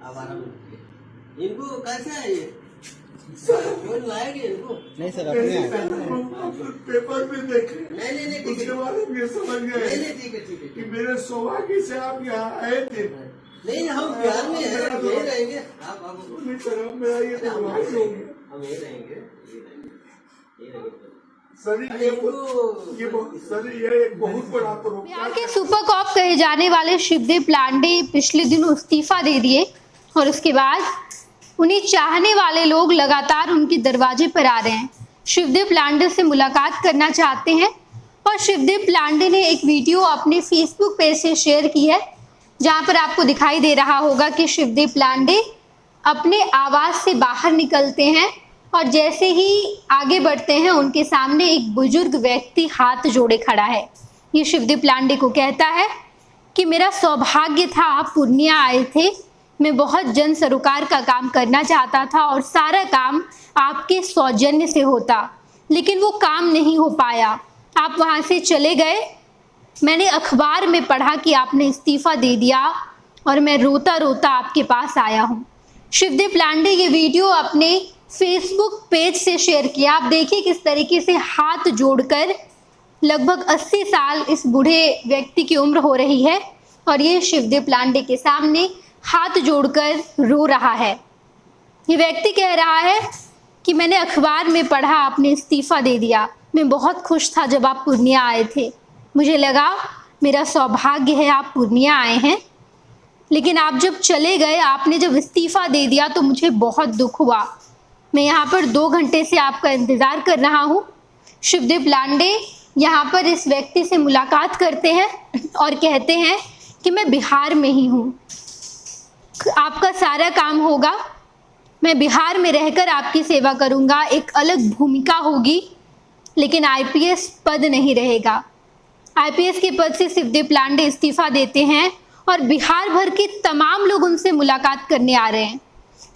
इनको कैसे है ये क्यों लाएंगे इनको? नहीं सर, अपने आए। पेपर में देखे, नहीं ठीक उसके है, बाद हम ये समझ गए नहीं ठीक है कि मेरे सौभाग्य से आप यहाँ आए थे। नहीं हम प्यार में है, हम यही रहेंगे। आप पूरी तरह मेरा ये दुर्भाग्य हो गया। हम यही रहेंगे। सर ये एक बहुत बड़ा बिहार के सुपर कॉप कहे जाने वाले शिवदेव लांडे पिछले दिनों इस्तीफा दे दिए और उसके बाद उन्हें चाहने वाले लोग लगातार उनके दरवाजे पर आ रहे हैं। शिवदेव लांडे से मुलाकात करना चाहते हैं और शिवदेव लांडे ने एक वीडियो अपने फेसबुक पेज से शेयर की है, जहां पर आपको दिखाई दे रहा होगा कि शिवदेव लांडे अपने आवास से बाहर निकलते हैं और जैसे ही आगे बढ़ते हैं उनके सामने एक बुजुर्ग व्यक्ति हाथ जोड़े खड़ा है। ये शिवदेव लांडे को कहता है कि मेरा सौभाग्य था आप पूर्णिया आए थे, मैं बहुत जन सरोकार का काम करना चाहता था और सारा काम आपके सौजन्य से होता, लेकिन वो काम नहीं हो पाया, आप वहाँ से चले गए। मैंने अखबार में पढ़ा कि आपने इस्तीफा दे दिया और मैं रोता रोता आपके पास आया हूँ। शिवदेव लांडे ये वीडियो अपने फेसबुक पेज से शेयर किया। आप देखिए किस तरीके से हाथ जोड़कर लगभग 80 साल इस बूढ़े व्यक्ति की उम्र हो रही है और ये शिवदेव लांडे के सामने हाथ जोड़कर रो रहा है। ये व्यक्ति कह रहा है कि मैंने अखबार में पढ़ा आपने इस्तीफा दे दिया, मैं बहुत खुश था जब आप पूर्णिया आए थे, मुझे लगा मेरा सौभाग्य है आप पूर्णिया आए हैं, लेकिन आप जब चले गए, आपने जब इस्तीफा दे दिया तो मुझे बहुत दुख हुआ। मैं यहाँ पर 2 घंटे से आपका इंतज़ार कर रहा हूँ। शिवदेव लांडे यहाँ पर इस व्यक्ति से मुलाकात करते हैं और कहते हैं कि मैं बिहार में ही हूँ, आपका सारा काम होगा, मैं बिहार में रहकर आपकी सेवा करूँगा, एक अलग भूमिका होगी, लेकिन आईपीएस पद नहीं रहेगा। आईपीएस के पद से शिवदेव लांडे इस्तीफा देते हैं और बिहार भर के तमाम लोग उनसे मुलाकात करने आ रहे हैं।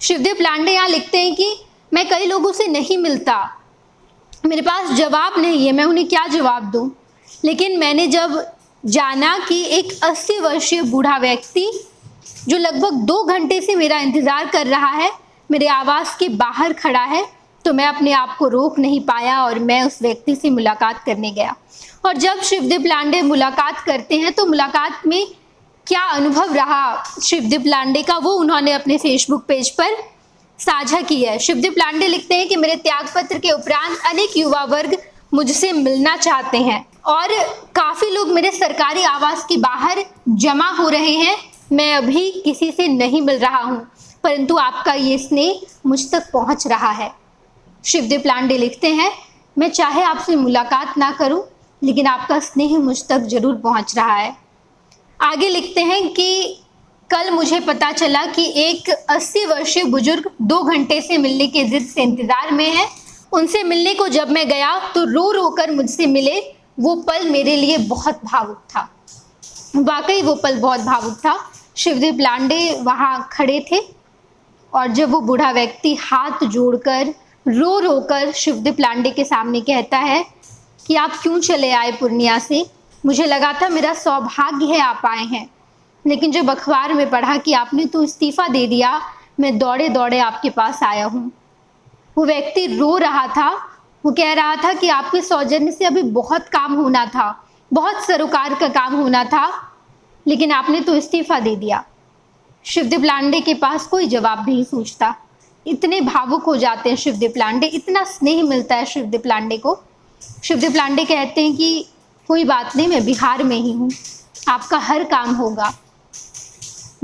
शिवदेव लांडे यहाँ लिखते हैं कि मैं कई लोगों से नहीं मिलता, मेरे पास जवाब नहीं है, मैं उन्हें क्या जवाब दूं, लेकिन मैंने जब जाना कि एक 80 वर्षीय बूढ़ा व्यक्ति जो लगभग 2 घंटे से मेरा इंतज़ार कर रहा है, मेरे आवास के बाहर खड़ा है, तो मैं अपने आप को रोक नहीं पाया और मैं उस व्यक्ति से मुलाकात करने गया। और जब शिवदेव लांडे मुलाकात करते हैं तो मुलाकात में क्या अनुभव रहा शिवदेव लांडे का, वो उन्होंने अपने फेसबुक पेज पर साझा की है। शिवदेव लांडे लिखते हैं कि मेरे त्यागपत्र के उपरांत अनेक युवा वर्ग मुझसे मिलना चाहते हैं और काफ़ी लोग मेरे सरकारी आवास के बाहर जमा हो रहे हैं, मैं अभी किसी से नहीं मिल रहा हूँ, परंतु आपका ये स्नेह मुझ तक पहुँच रहा है। शिवदेव लांडे लिखते हैं मैं चाहे आपसे मुलाकात ना करूँ, लेकिन आपका स्नेह मुझ तक जरूर पहुँच रहा है। आगे लिखते हैं कि कल मुझे पता चला कि एक 80 वर्षीय बुजुर्ग 2 घंटे से मिलने के जिद से इंतज़ार में है, उनसे मिलने को जब मैं गया तो रो रो कर मुझसे मिले, वो पल मेरे लिए बहुत भावुक था। वाकई वो पल बहुत भावुक था। शिवदेव लांडे वहाँ खड़े थे और जब वो बूढ़ा व्यक्ति हाथ जोड़कर रो रो कर शिवदेव लांडे के सामने कहता है कि आप क्यों चले आए पूर्णिया से, मुझे लगा था मेरा सौभाग्य है आप आए हैं, लेकिन जब अखबार में पढ़ा कि आपने तो इस्तीफा दे दिया, मैं दौड़े दौड़े आपके पास आया हूँ। वो व्यक्ति रो रहा था, वो कह रहा था कि आपके सौजन्य से अभी बहुत काम होना था, बहुत सरोकार का काम होना था, लेकिन आपने तो इस्तीफा दे दिया। शिवदेव लांडे के पास कोई जवाब नहीं सूझता, इतने भावुक हो जाते हैं शिवदेव लांडे, इतना स्नेह मिलता है शिवदेव लांडे को। शिवदेव लांडे कहते हैं कि कोई बात नहीं, मैं बिहार में ही हूँ, आपका हर काम होगा,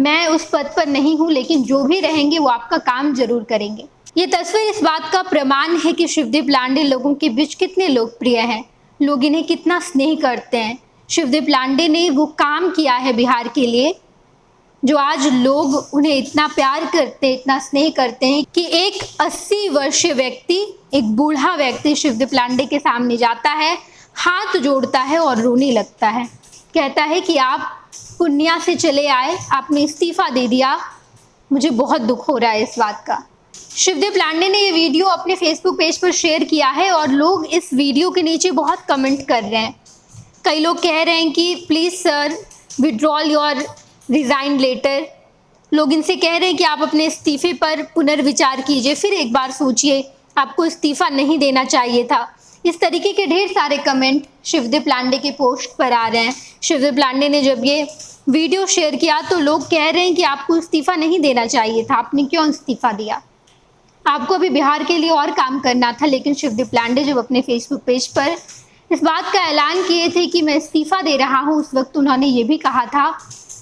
मैं उस पद पर नहीं हूँ, लेकिन जो भी रहेंगे वो आपका काम जरूर करेंगे। ये तस्वीर इस बात का प्रमाण है कि शिवदेव लांडे लोगों के बीच कितने लोकप्रिय हैं, लोग इन्हें कितना स्नेह करते हैं। शिवदेव लांडे ने वो काम किया है बिहार के लिए जो आज लोग उन्हें इतना प्यार करते हैं, इतना स्नेह करते हैं कि एक 80 वर्षीय व्यक्ति, एक बूढ़ा व्यक्ति शिवदेव लांडे के सामने जाता है, हाथ जोड़ता है और रोने लगता है, कहता है कि आप पूर्णिया से चले आए, आपने इस्तीफा दे दिया, मुझे बहुत दुख हो रहा है इस बात का। शिवदेव लांडे ने ये वीडियो अपने फेसबुक पेज पर शेयर किया है और लोग इस वीडियो के नीचे बहुत कमेंट कर रहे हैं। कई लोग कह रहे हैं कि please sir withdraw your resign letter, लोग इनसे कह रहे हैं कि आप अपने इस्तीफे पर पुनर्विचार कीजिए, फिर एक बार सोचिए, आपको इस्तीफा नहीं देना चाहिए था। इस तरीके के ढेर सारे कमेंट शिवदीप लांडे के पोस्ट पर आ रहे हैं। शिवदीप लांडे ने जब ये वीडियो शेयर किया तो लोग कह रहे हैं कि आपको इस्तीफा नहीं देना चाहिए था, आपने क्यों इस्तीफा दिया, आपको अभी बिहार के लिए और काम करना था। लेकिन शिवदीप लांडे जब अपने फेसबुक पेज पर इस बात का ऐलान किए थे कि मैं इस्तीफा दे रहा हूं, उस वक्त उन्होंने ये भी कहा था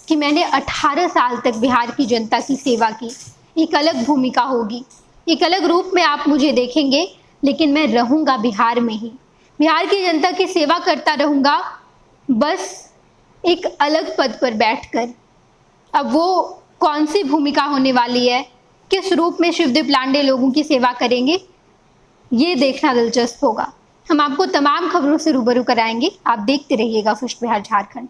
कि मैंने 18 साल तक बिहार की जनता की सेवा की, एक अलग भूमिका होगी, एक अलग रूप में आप मुझे देखेंगे, लेकिन मैं रहूंगा बिहार में ही, बिहार की जनता की सेवा करता रहूंगा, बस एक अलग पद पर बैठकर। अब वो कौन सी भूमिका होने वाली है, किस रूप में शिवदीप लांडे लोगों की सेवा करेंगे, ये देखना दिलचस्प होगा। हम आपको तमाम खबरों से रूबरू कराएंगे, आप देखते रहिएगा फर्स्ट बिहार झारखंड।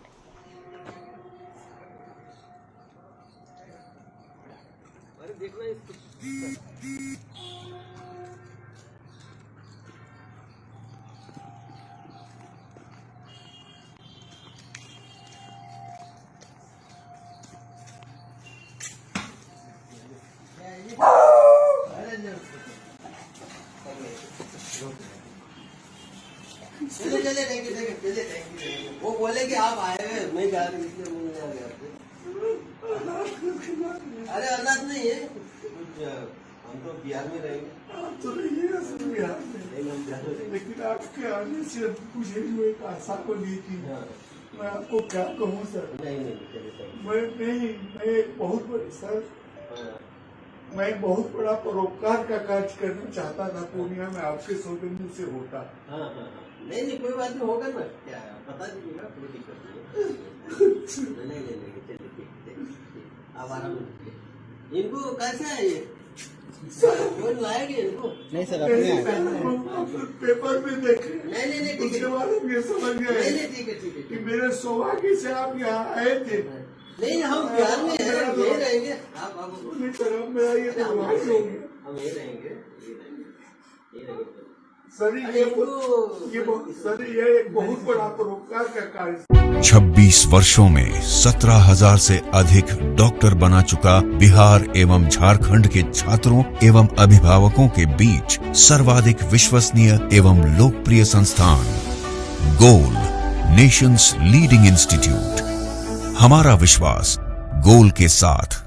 चले चले चले वो बोले कि आप आए हुए, मैं जा रही इसलिए मैं आ गया। अरे अनाथ नहीं है कुछ, हम तो बिहार में रहेंगे। आप तो नहीं है असल बिहार में, नहीं, हम बिहार में रहेंगे। लेकिन आपके आने से मुझे जो एक आशा को ली थी, हाँ। मैं आपको क्या कहूँ सर। नहीं चले चले। मैं एक बहुत बड़ी सर, हाँ। मैं बहुत बड़ा परोपकार का कार्य करना चाहता था पूर्णिया में, आपके सौजन्य से होता। हाँ। नहीं कोई बात नहीं, होगा ना, क्या है बता दीजिएगा, कोई दिक्कत नहीं। नहीं चलिए ठीक, आप आराम से। इनको कैसे है ये कौन लाएंगे इनको? नहीं सर, अपने पेपर में देखे, नहीं उसके बाद हम ये समझ गए नहीं ठीक है कि मेरे सौभाग्य से आप यहाँ आए थे। नहीं, हम बिहार में हैं, हम यहीं रहेंगे। आप पूरी तरह मेरा ये दुर्भाग्य हो गया। हम यहीं रहेंगे। सर ये एक बहुत बड़ा परोपकार का कार्य। 26 वर्षों में 17,000 से अधिक डॉक्टर बना चुका बिहार एवं झारखंड के छात्रों एवं अभिभावकों के बीच सर्वाधिक विश्वसनीय एवं लोकप्रिय संस्थान गोल, नेशंस लीडिंग इंस्टीट्यूट। हमारा विश्वास गोल के साथ।